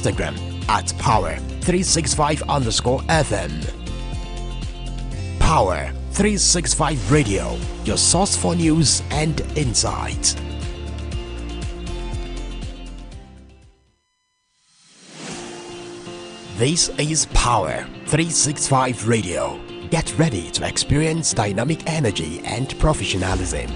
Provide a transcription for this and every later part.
Instagram at Power365_FM. Power 365 Radio, your source for news and insight. This is Power 365 Radio. Get ready to experience dynamic energy and professionalism.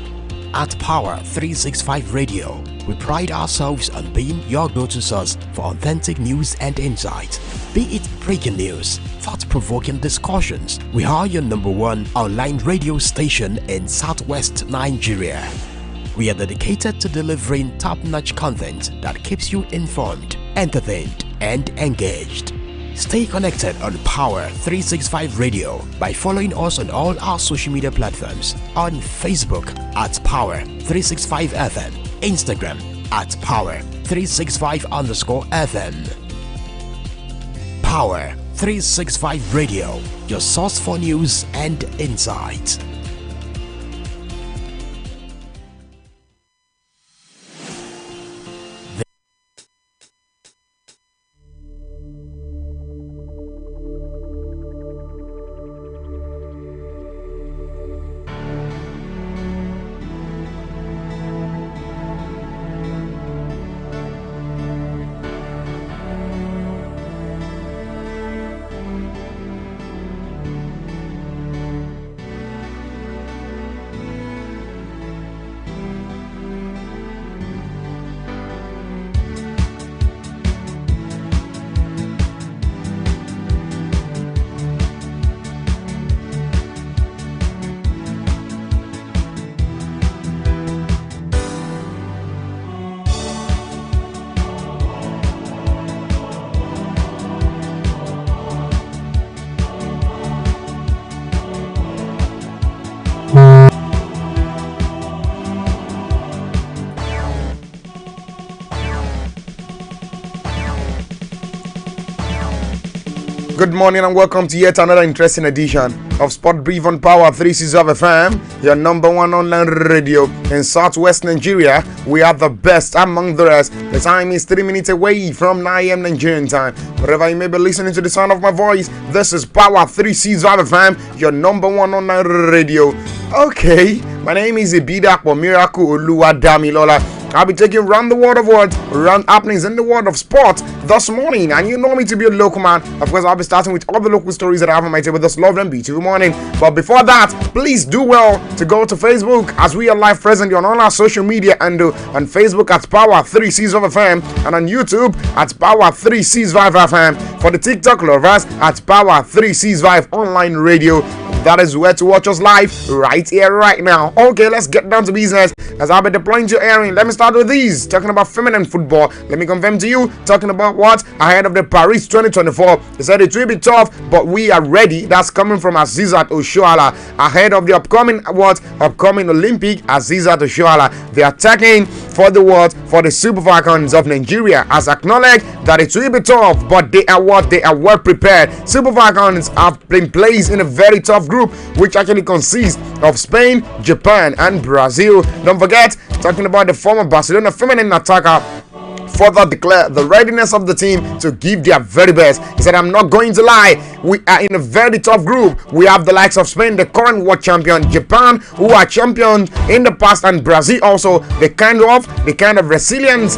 At Power 365 Radio, we pride ourselves on being your go-to source for authentic news and insight. Be it breaking news, thought-provoking discussions, we are your #1 online radio station in Southwest Nigeria. We are dedicated to delivering top-notch content that keeps you informed, entertained, and engaged. Stay connected on Power 365 Radio by following us on all our social media platforms. On Facebook at Power 365 FM, Instagram at Power 365_FM. Power 365 Radio, your source for news and insight. Good morning and welcome to yet another interesting edition of Sport Brief on Power 365 FM, your #1 online radio in Southwest Nigeria. We are the best among the rest. The time is 3 minutes away from 9 a.m. Nigerian time. Wherever you may be listening to the sound of my voice, this is Power 365 FM, your #1 online radio. Okay, my name is Ibida for Miracle Oluwadamilola. I'll be taking around the world of words, around happenings in the world of sport this morning. And you know me to be a local man. Of course, I'll be starting with all the local stories that I have on my table this lovely and beautiful morning. But before that, please do well to go to Facebook as we are live presently on all our social media and on Facebook at Power 365 FM and on YouTube at Power 365 FM. For the TikTok lovers at Power 365 Online Radio. That is where to watch us live right here, right now. Okay, let's get down to business as I'll be deploying to airing. Let me start with these. Talking about feminine football. Let me confirm to you. Talking about what? Ahead of the Paris 2024. They said it will be tough, but we are ready. That's coming from Azizat Oshoala. Ahead of the upcoming Olympic, Azizat Oshoala. They are attacking for the what? For the Super Falcons of Nigeria. As acknowledged that it will be tough, but they are what? They are well prepared. Super Falcons have been placed in a very tough group, which actually consists of Spain, Japan, and Brazil. Don't forget, talking about the former Barcelona feminine attacker, further declare the readiness of the team to give their very best. He said, I'm not going to lie, we are in a very tough group. We have the likes of Spain, the current world champion, Japan, who are champions in the past, and Brazil also. The kind of resilience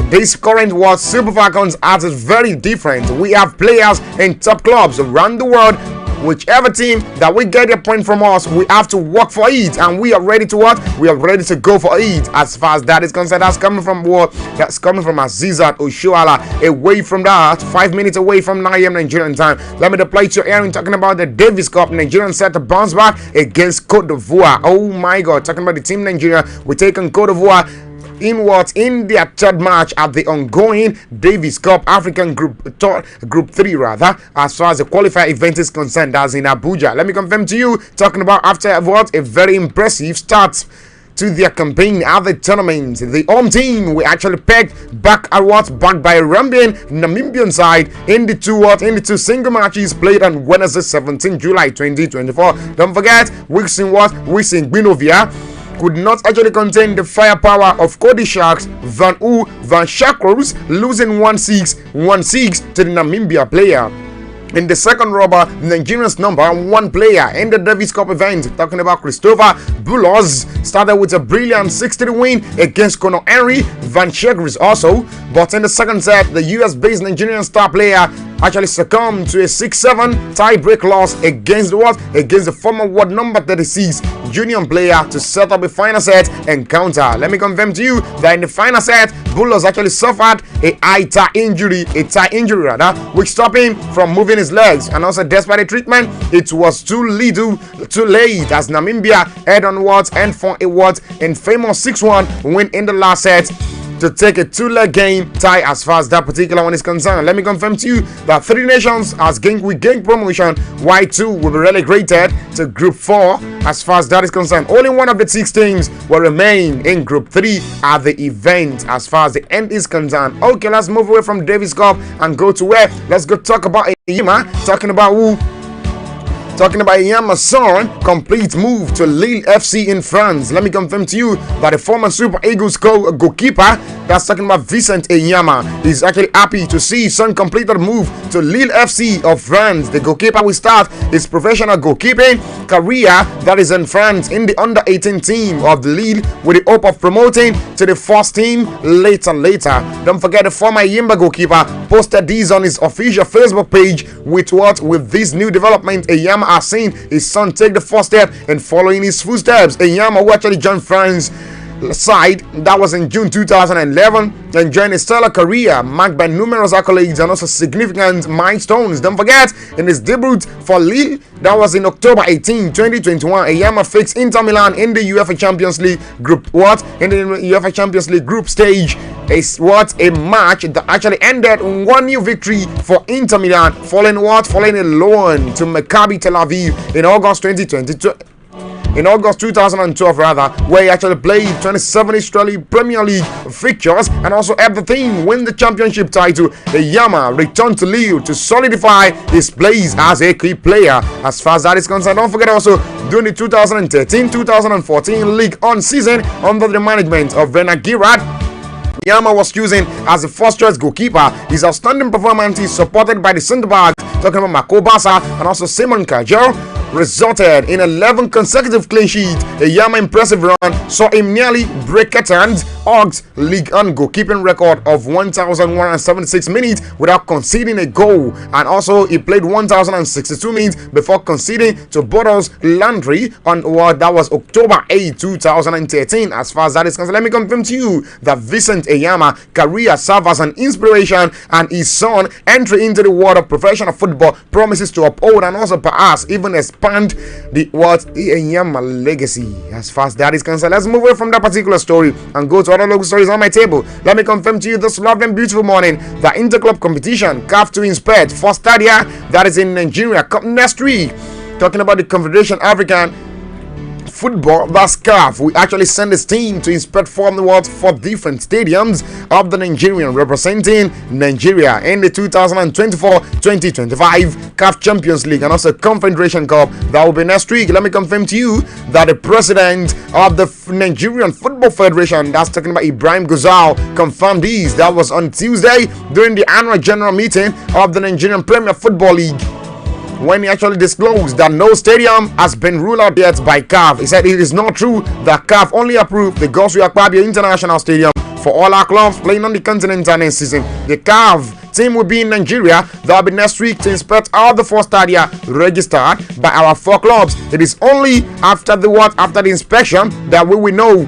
this current World Super Falcons has is very different. We have players in top clubs around the world. Whichever team that we get a point from us, we have to work for it, and we are ready to what? We are ready to go for it. As far as that is concerned, that's coming from what? That's coming from Azizat Oshoala. Away from that, 5 minutes away from 9 a.m. Nigerian time. Let me deploy to Aaron talking about the Davis Cup. Nigerian set to bounce back against Cote d'Ivoire. Oh my God! Talking about the team Nigeria, we're taking Cote d'Ivoire in their third match at the ongoing Davis Cup African Group 3 rather, as far as the qualifier event is concerned. That's in Abuja. Let me confirm to you, talking about after what a very impressive start to their campaign at the tournament. The home team we actually pegged back by a Rambian Namibian side in the two single matches played on Wednesday 17 July 2024. Don't forget, Wilson Gbinovia could not actually contain the firepower of Cody Sharks Van Shakros, losing 1-6 to the Namibia player. In the second rubber, Nigerian's number one player in the Davis Cup event, talking about Christopher Bulos, started with a brilliant 6-3 win against Conor Henry Van Shakros also. But in the second set, the US-based Nigerian star player actually succumbed to a 6-7 tie-break loss against the former world number 36 junior player to set up a final set encounter. Let me confirm to you that in the final set, Bulos actually suffered a thigh injury, which stopped him from moving his legs, and also despite the treatment, it was too late as Namibia head onwards and for a famous 6-1 win in the last set to take a two-leg game tie as far as that particular one is concerned. Let me confirm to you that 3 nations we gain promotion, while 2 will be relegated to Group 4 as far as that is concerned. Only one of the 6 teams will remain in Group 3 at the event as far as the end is concerned. Okay, let's move away from Davis Cup and go to where? Let's go talk about Yima, talking about Yama's son complete move to Lille FC in France. Let me confirm to you that the former Super Eagles goalkeeper, that's talking about Vincent Enyama, is actually happy to see his son complete the move to Lille FC of France. The goalkeeper will start his professional goalkeeping career, that is in France, in the under-18 team of the Lille, with the hope of promoting to the first team later. Don't forget, the former Yimba goalkeeper posted these on his official Facebook page with this new development. Enyama has seen his son take the first step in following his footsteps. Enyama, who actually joined France side, that was in June 2011, enjoying a stellar career marked by numerous accolades and also significant milestones. Don't forget, in his debut for Lille, that was in October 18, 2021, Enyama faced Inter Milan in the UEFA Champions League group stage. A match that actually ended in 1-0 victory for Inter Milan, following a loan to Maccabi Tel Aviv in August 2012 where he actually played 27 Israeli Premier League fixtures and also helped the team win the championship title. Enyama returned to Lille to solidify his place as a key player as far as that is concerned. Don't forget also, during the 2013-2014 League On season under the management of Werner Gerhard, Enyama was chosen as the first choice goalkeeper. His outstanding performance is supported by the centre backs, talking about Marco Bassa and also Simon Kajal, resulted in 11 consecutive clean sheets. Enyama's impressive run saw him nearly break Catan's League On goalkeeping record of 1,176 minutes without conceding a goal, and also he played 1,062 minutes before conceding to Bodos Landry on that was October 8, 2013. As far as that is concerned, let me confirm to you that Vincent Enyama's career served as an inspiration, and his son entry into the world of professional football promises to uphold and also perhaps even expand the Enyama legacy. As far as that is concerned, let's move away from that particular story and go to other local stories on my table. Let me confirm to you this lovely and beautiful morning that interclub competition CAF to inspect for Stadia, that is in Nigeria, Cup next week. Talking about the Confederation African Football, that's CAF, we actually send this team to inspect from the world for different stadiums of the Nigerian representing Nigeria in the 2024-2025 CAF Champions League and also Confederation Cup. That will be next week. Let me confirm to you that the president of the Nigerian Football Federation, that's talking about Ibrahim Gozal, confirmed this. That was on Tuesday during the annual general meeting of the Nigerian Premier Football League, when he actually disclosed that no stadium has been ruled out yet by CAF. He said it is not true that CAF only approved the Godswill Akpabio International Stadium for all our clubs playing on the continent next season. The CAF team will be in Nigeria. That will be next week to inspect all the 4 stadia registered by our 4 clubs. It is only after the inspection that we will know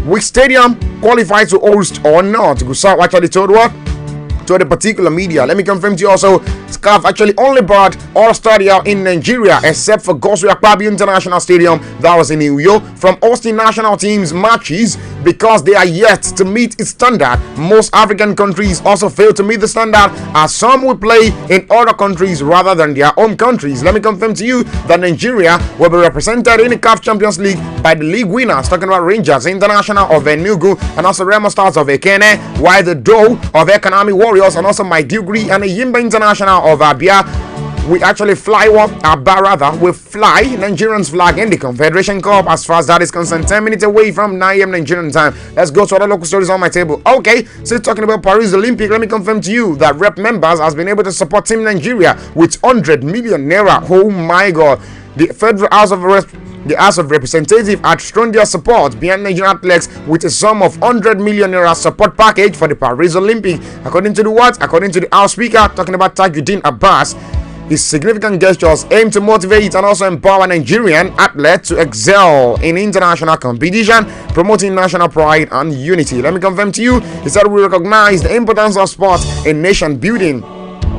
which stadium qualifies to host or not. Gusau actually told to the particular media. Let me confirm to you also, CAF actually only brought all stadia in Nigeria except for Godswill Akpabio International Stadium, that was in New York, from hosting national teams matches because they are yet to meet its standard. Most African countries also fail to meet the standard, as some will play in other countries rather than their home countries. Let me confirm to you that Nigeria will be represented in the CAF Champions League by the league winners, talking about Rangers International of Enugu and also Remo Stars of Ekene, while the Doe of Economic Warriors and also Maiduguri and the Yimba International of Abia we actually fly we fly Nigerian's flag in the Confederation Cup. As far as that is concerned, 10 minutes away from 9 a.m. Nigerian time. Let's go to other local stories on my table. Okay, so talking about Paris Olympic, let me confirm to you that Rep Members has been able to support Team Nigeria with 100 million naira. Oh my God. The Federal House of Representatives had shown their support behind Nigerian athletes with a sum of 100 million naira support package for the Paris Olympic. According to the House Speaker, talking about Tajuddin Abbas, his significant gestures aim to motivate and also empower Nigerian athletes to excel in international competition, promoting national pride and unity. Let me confirm to you, he said we recognize the importance of sport in nation building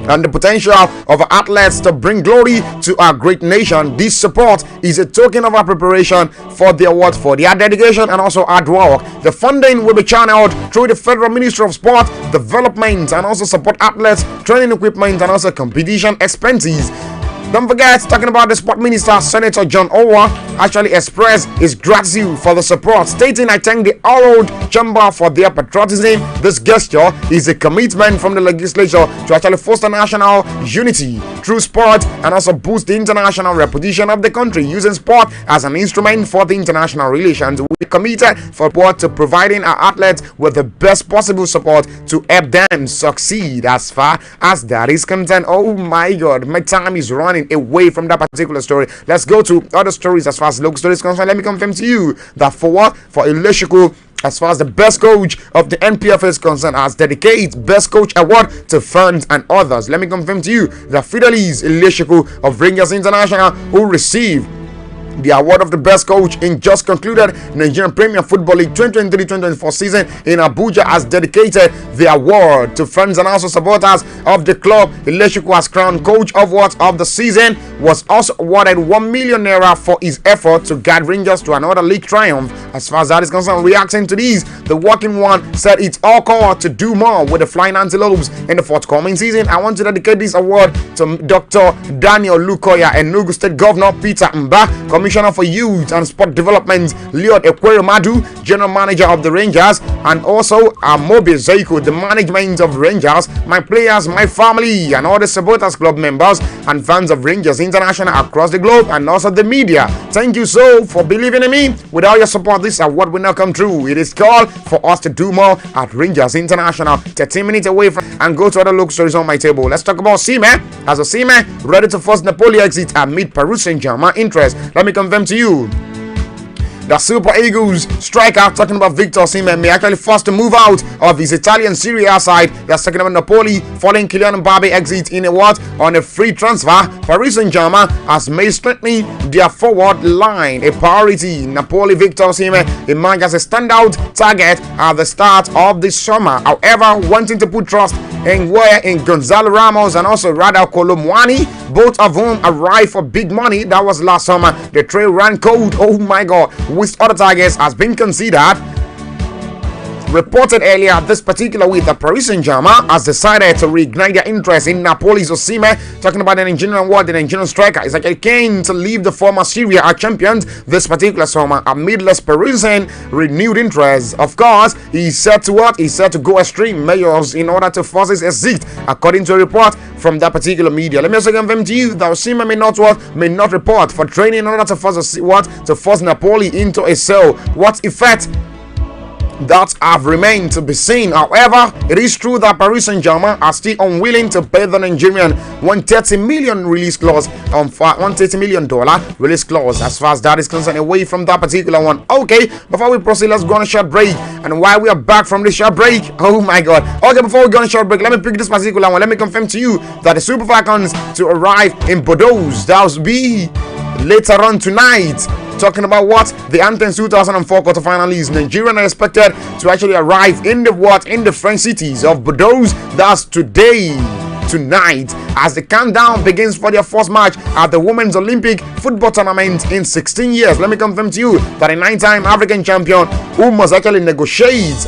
and the potential of our athletes to bring glory to our great nation. This support is a token of our preparation for the award, for their dedication and also hard work. The funding will be channeled through the Federal Ministry of Sport, Development, and also support athletes, training equipment, and also competition expenses. Don't forget, talking about the Sport Minister, Senator John Owa actually expressed his gratitude for the support, stating, "I thank the Harold Chamber for their patriotism. This gesture is a commitment from the legislature to actually foster national unity through sport and also boost the international reputation of the country, using sport as an instrument for the international relations. We're committed to providing our athletes with the best possible support to help them succeed." As far as that is concerned, oh my God, my time is running away from that particular story. Let's go to other stories. As far as local stories concerned, let me confirm to you that for Ileshiku, as far as the best coach of the NPF is concerned, has dedicated best coach award to fans and others. Let me confirm to you that Fidelis Ileshiku of Rangers International, who received the award of the best coach in just concluded Nigerian Premier Football League 2023-2024 season in Abuja, has dedicated the award to friends and also supporters of the club. Ileshiku, as crowned coach of the season, was also awarded 1 million naira for his effort to guide Rangers to another league triumph. As far as that is concerned, reacting to these, the working one said it's all call to do more with the Flying Antelopes in the forthcoming season. I want to dedicate this award to Dr. Daniel Lukoya, Enugu State Governor Peter Mba, Commissioner for Youth and Sport Development Leon Ekweremadu, General Manager of the Rangers, and also Amobi Zeiko, the management of Rangers, my players, my family, and all the supporters club members and fans of Rangers International across the globe, and also the media. Thank you so for believing in me. Without your support, this award will not come true. It is called for us to do more at Rangers International. 13 minutes away from and go to other local stories on my table. Let's talk about Sime. As a Sime ready to force Napoli exit amid Paris Saint-Germain interest. Let me confirm to you, the Super Eagles striker, talking about Victor Osimhen, may actually forced to move out of his Italian Serie A side. That's talking about Napoli following Kylian Mbappe exit on a free transfer. Paris Saint-Germain has made strengthening their forward line a priority. Napoli Victor Osimhen emerged as a standout target at the start of this summer. However, wanting to put trust in Gonzalo Ramos and also Radal Kolomwani, both of whom arrived for big money. That was last summer. The trade ran cold. Oh my God. With other targets has been considered. Reported earlier this particular week that Paris Saint-Germain has decided to reignite their interest in Napoli's Osimhen. Talking about the Nigerian award, the Nigerian striker is actually keen to leave the former Serie A champions this particular summer amid Les Parisian renewed interest. Of course, he's set to go extreme measures in order to force his exit, according to a report from that particular media. Let me also confirm to you that Osimhen may not report for training in order to force Napoli into a sale. What effect that have remained to be seen. However, it is true that Paris Saint-Germain are still unwilling to pay the Nigerian $130 million release clause $130 million release clause. As far as that is concerned, away from that particular one. Okay, before we proceed, let's go on a short break. And while we are back from this short break, oh my God. Okay, before we go on a short break, let me pick this particular one. Let me confirm to you that the Super Falcons to arrive in Bordeaux, that will be later on tonight. Talking about what the Anthems 2004 quarterfinalists, Nigerian are expected to actually arrive in the French cities of Bordeaux. That's tonight, as the countdown begins for their first match at the Women's Olympic Football Tournament in 16 years. Let me confirm to you that a 9-time African champion who must actually negotiate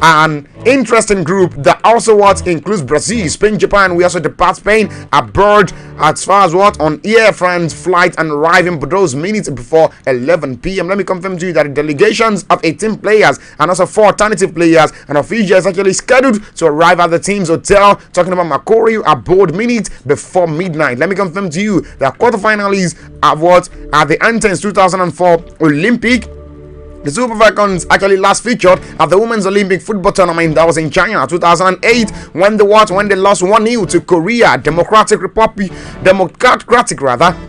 an interesting group that also includes Brazil, Spain, Japan. We also depart Spain abroad as far as on Air France flight and arrive in Bordeaux minutes before 11 p.m. Let me confirm to you that the delegations of 18 players and also 4 alternative players and officials actually scheduled to arrive at the team's hotel. Talking about Makori aboard odd minutes before midnight. Let me confirm to you that quarterfinalists are the Antennes 2004 Olympic. The Super Falcons actually last featured at the Women's Olympic Football Tournament that was in China 2008 when they lost 1-0 to Korea Democratic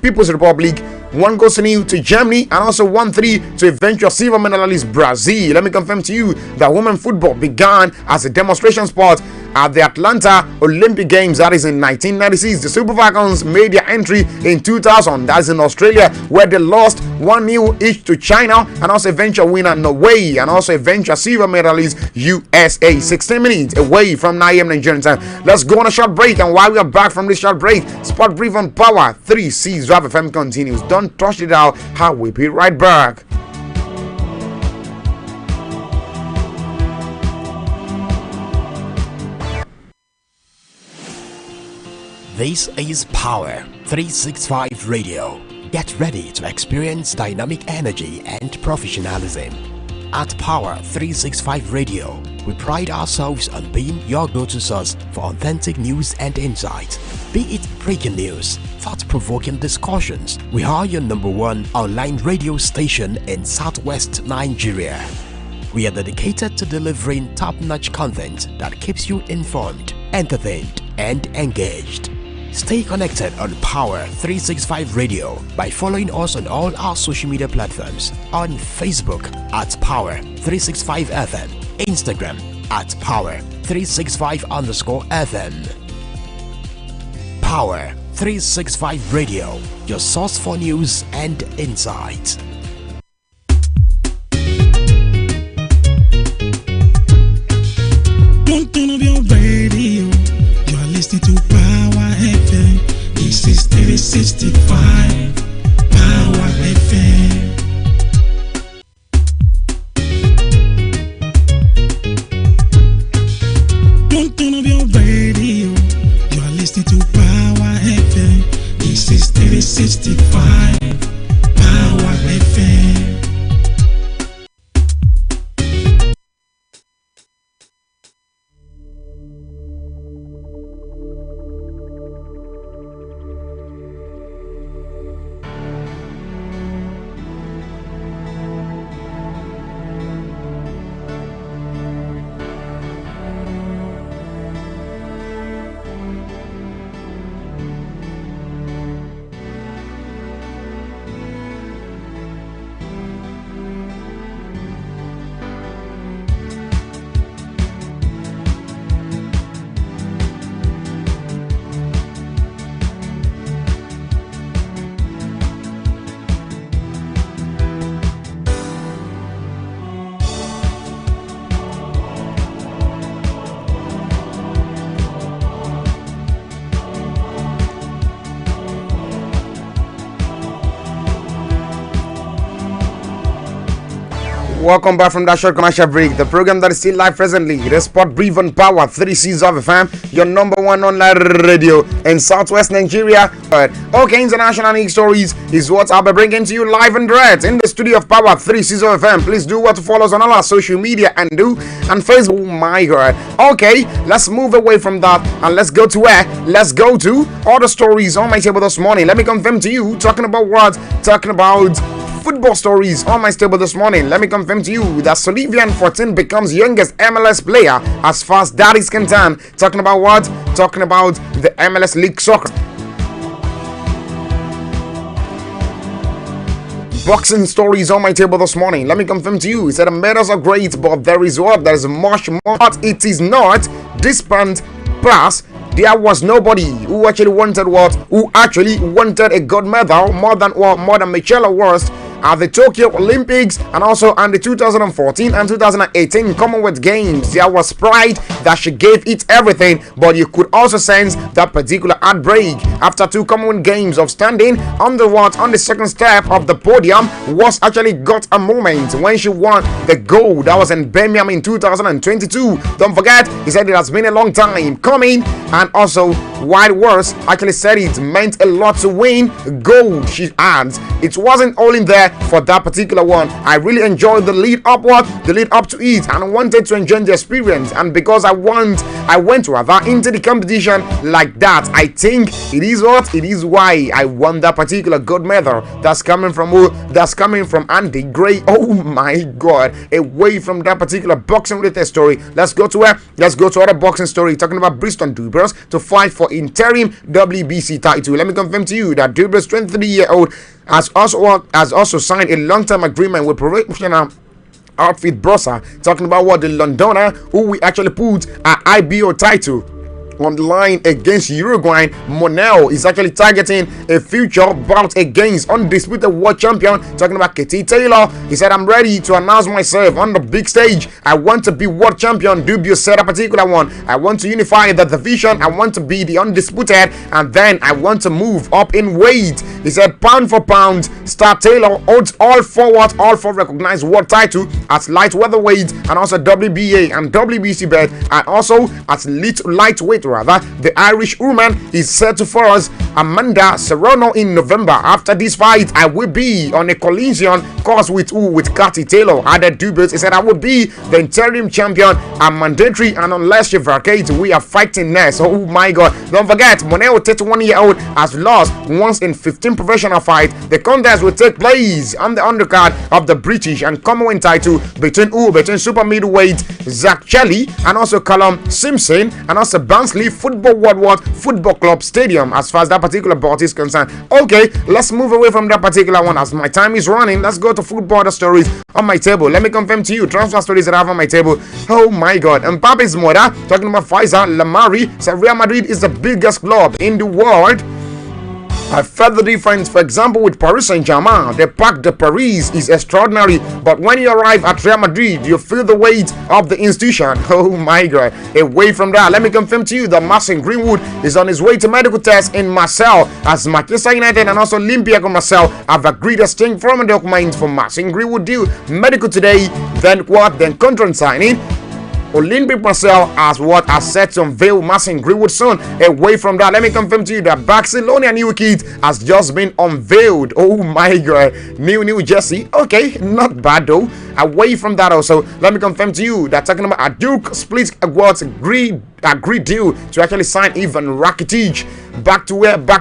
People's Republic. 1-0 to Germany and also 1-3 to eventual silver medalist Brazil. Let me confirm to you that women football began as a demonstration sport at the Atlanta Olympic Games, that is in 1996. The Super Falcons made their entry in 2000, that is in Australia, where they lost 1-0 each to China and also eventual winner Norway and also eventual silver medalist USA. 16 minutes away from 9 a.m. Nigerian time. Let's go on a short break, and while we are back from this short break, Sport Brief on Power 365 FM continues. Don't touch it out. I will be right back. This is Power 365 Radio. Get ready to experience dynamic energy and professionalism. At Power 365 Radio, we pride ourselves on being your go-to source for authentic news and insight. Be it breaking news, thought-provoking discussions, we are your #1 online radio station in Southwest Nigeria. We are dedicated to delivering top-notch content that keeps you informed, entertained, and engaged. Stay connected on Power 365 Radio by following us on all our social media platforms. On Facebook at Power 365 FM, Instagram at Power 365_FM. Power 365 Radio, your source for news and insight. Don't turn off your radio. You're listening to Power FM. This is 365 Power FM. Don't turn off your radio. You're listening to Power FM. This is 365 Power FM. Welcome back from that short commercial break. The program that is still live presently, the Sport Brief on Power 365 FM, your #1 online radio in Southwest Nigeria. Okay, international news stories is what I'll be bringing to you live and direct in the studio of Power 365 FM. Please do what to follow us on all our social media and Facebook. Oh my God. Okay, let's move away from that and let's go to where? Let's go to all the stories on my table this morning. Let me confirm to you, talking about what? Talking about football stories on my table this morning. Let me confirm to you that Solivian 14 becomes youngest MLS player as far as that is concerned. Talking about what? Talking about the MLS League Soccer. Boxing stories on my table this morning. Let me confirm to you, he said the medals are great, but there is what? There is much more. But it is not disband pass. There was nobody who actually wanted what? Who actually wanted a gold medal more than Michelle Wurst at the Tokyo Olympics and also on the 2014 and 2018 Commonwealth Games. There was pride that she gave it everything, but you could also sense that particular heartbreak after 2 Commonwealth Games of standing on the second step of the podium. Was actually got a moment when she won the gold. That was in Birmingham in 2022. Don't forget, he said it has been a long time coming, and also White Words actually said it meant a lot to win gold. She adds, it wasn't all in there for that particular one. I really enjoyed the lead up to it, and I wanted to enjoy the experience. And because I went rather into the competition like that, I think it is why I won that particular gold medal. That's coming from who? That's coming from Andy Gray. Oh my God! Away from that particular boxing related story, let's go to other boxing story talking about Bristol Dubras to fight for interim WBC title. Let me confirm to you that Dubras, 23-year-old, has also signed a long-term agreement with professional outfit Brosa, talking about what the Londoner, who we actually put an IBO title on the line against Uruguay. Monel is actually targeting a future bout against undisputed world champion, talking about Katie Taylor. He said, I'm ready to announce myself on the big stage. I want to be world champion. Dubio said a particular one. I want to unify the division. I want to be the undisputed, and then I want to move up in weight. He said, pound for pound, Star Taylor holds all four recognized world title as light weatherweight, and also WBA and WBC belt, and also as lightweight. The Irish woman is set to face Amanda Serrano in November. After this fight, I will be on a collision course with Katie Taylor. Added Dubas, he said, I will be the interim champion and mandatory, and unless you vacate, we are fighting next. Oh my God. Don't forget, Moneo, 31-year-old, has lost once in 15 professional fights. The contest will take place on the undercard of the British and Commonwealth title between super middleweight Zach Shelley and also Callum Simpson and also Barnsley Football World Football Club Stadium, as far as that particular bout is concerned. Okay, let's move away from that particular one as my time is running. Let's go to football stories on my table. Let me confirm to you transfer stories that I have on my table. Oh my God. Mbappe's mother, talking about Pfizer Lamari, said Real Madrid is the biggest club in the world. I felt the difference, for example, with Paris Saint-Germain. The Parc de Paris is extraordinary, but when you arrive at Real Madrid, you feel the weight of the institution. Oh my God. Away from that, let me confirm to you that Mason Greenwood is on his way to medical tests in Marseille, as Manchester United and also Olympiacos Marseille have agreed a staying firm document for Mason Greenwood due medical today. Then contract signing. Olympic Marseille has set to unveil Mason Greenwood soon. Away from that, let me confirm to you that Barcelona new kit has just been unveiled. Oh my God, new jersey. Okay, not bad though. Away from that also, let me confirm to you that talking about a Duke split awards agreed deal to actually sign Ivan Rakitic back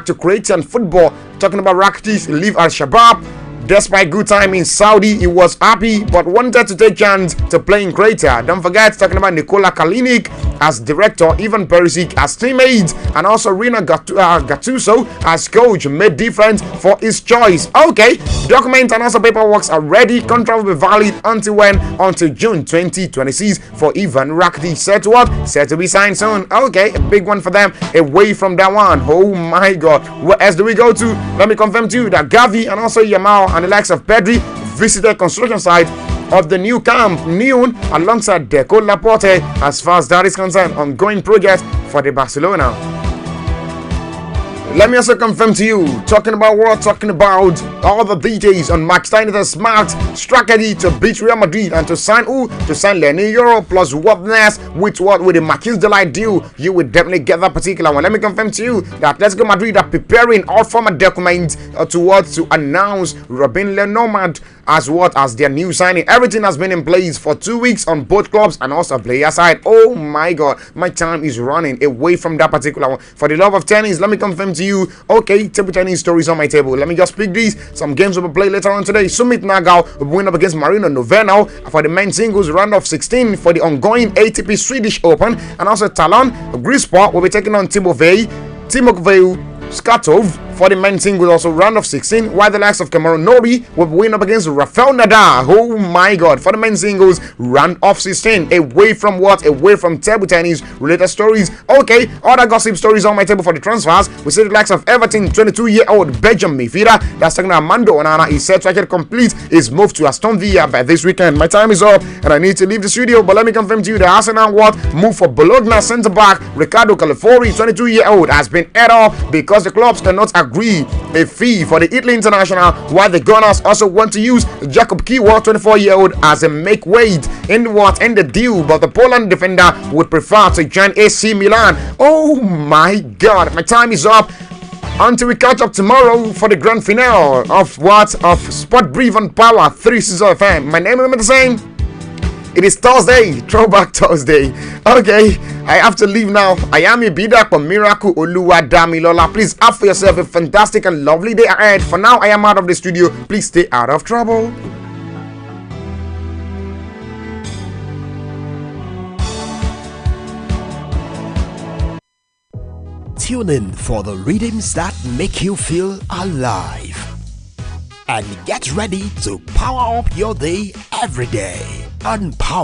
to Croatian football. Talking about Rakitic leave Al Shabab. Despite good time in Saudi, he was happy but wanted to take chance to play in Croatia. Don't forget, talking about Nikola Kalinic as director, Ivan Perisic as teammate, and also Rina Gattuso as coach made difference for his choice. Okay, document and also paperwork are ready. Contract will be valid until when? Until June 2026 for Ivan Rakitic. Set to be signed soon. Okay, a big one for them. Away from that one, oh my God, where else do we go to? Let me confirm to you that Gavi and also Yamal and the likes of Pedri visited construction site of the new Camp Nou alongside Deco Laporte, as far as that is concerned. Ongoing project for the Barcelona. Let me also confirm to you, talking about all the details on Max Steiner's smart strategy to beat Real Madrid and to sign Lenny Euro plus whatness with the Marquinhos Delight deal. You will definitely get that particular one. Let me confirm to you that Atletico Madrid are preparing all former documents to announce Robin Lenormand as their new signing. Everything has been in place for 2 weeks on both clubs and also player side. Oh my God, my time is running. Away from that particular one. For the love of tennis, let me confirm to you, okay, table tennis stories on my table. Let me just pick these. Some games will be played later on today. Sumit Nagal will win up against Marino Noveno for the men's singles round of 16 for the ongoing ATP Swedish Open, and also Talon Grisport will be taking on Timofey Skatov for the men's singles, also round of 16, while the likes of Cameron Norrie will win up against Rafael Nadal. Oh my God, for the men's singles round of 16. Away from table tennis related stories. Okay, other gossip stories on my table for the transfers. We see the likes of Everton 22-year-old Belgium midfielder that's talking about Armando Onana is set to actually complete his move to Aston Villa by this weekend. My time is up and I need to leave the studio, but let me confirm to you the Arsenal move for Bologna centre back Ricardo Calafori, 22-year-old, has been aired off because the clubs cannot agree agree a fee for the Italy International, while the Gunners also want to use Jacob Kiwa, 24-year-old, as a make weight in the deal, but the Poland defender would prefer to join AC Milan. Oh my God, my time is up. Until we catch up tomorrow for the grand finale of Sport Brief on Power 365 FM. My name is the same. It is Thursday, Throwback Thursday. Okay, I have to leave now. I am Ibida from Miracle Oluwadamilola. Please have for yourself a fantastic and lovely day ahead. For now, I am out of the studio. Please stay out of trouble. Tune in for the rhythms that make you feel alive. And get ready to power up your day every day on Power.